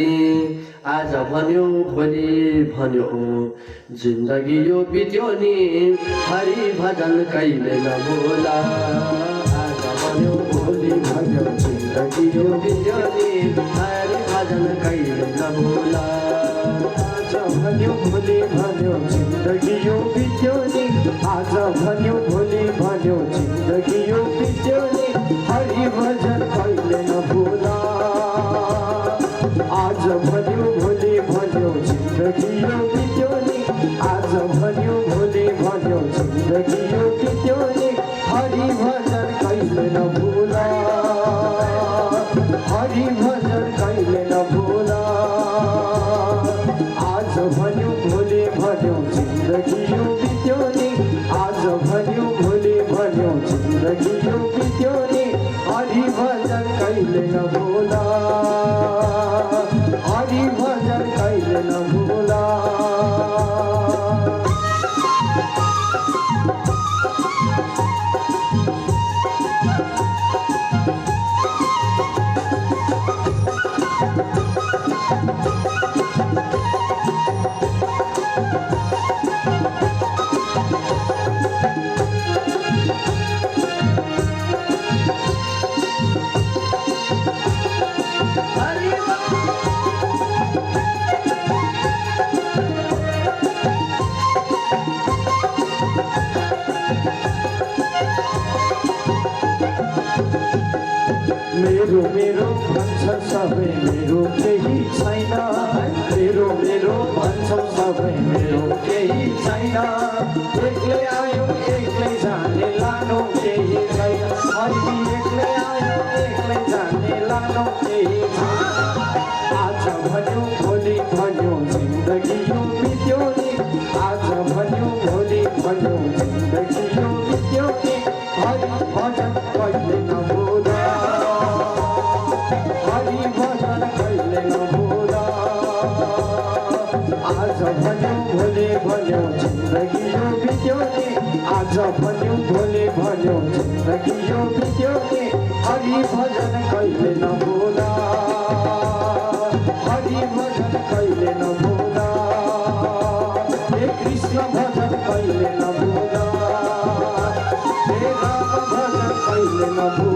आज भन्यो भोलि भन्यो जिन्दगी यो बित्यो नि हरि भजन कहिले नभुला। आज भन्यो भोलि भन्यो जिन्दगी यो बित्यो नि हरि भजन कहिले नभुला। आज भन्यो भोलि भन्यो जिन्दगी यो बित्यो नि आज भन्यो भोलि भन्यो जिन्दगी यो बित्यो नि हरि भजन कहिले नभुला। आज भन्यो भोलि भन्यो जिन्दगी यो बित्यो नि आज भन्यो भोलि भन्यो जिन्दगी यो बित्यो नि हरि भजन कहिले नभुला। हरि भजन कहिले नभुला। आज भन्यो भोलि भन्यो जिन्दगी यो बित्यो नि आज भन्यो भोलि भन्यो जिन्दगी यो बित्यो नि हरि भजन कहिले नभुला। हरि भजन कहिले नभुला। मेरो मेरो भन्छ सबै मेरो केही छैन। मेरो मेरो भन्छौ सबै मेरो केही छैन। एक्लै आयो एक्लै जाने लानु केही छैन। हरि एक्लै आयो एक्लै जाने लानु केही छैन। आज भन्यो भोलि भन्यो जिन्दगी यो बित्यो नि आज भन्यो भोलि भन्यो जिन्दगी यो बित्यो नि हरि भजन कहिले नभुला। हरि भजन कहिले नभुला। आज भन्यो भोलि भन्यो जिन्दगी यो बित्यो नि आज भन्यो भोलि भन्यो जिन्दगी यो बित्यो नि हरि भजन कहिले नभुला। हरि भजन कहिले नभुला। हे कृष्ण भजन कहिले नभुला। हे राम भजन कहिले नभुला।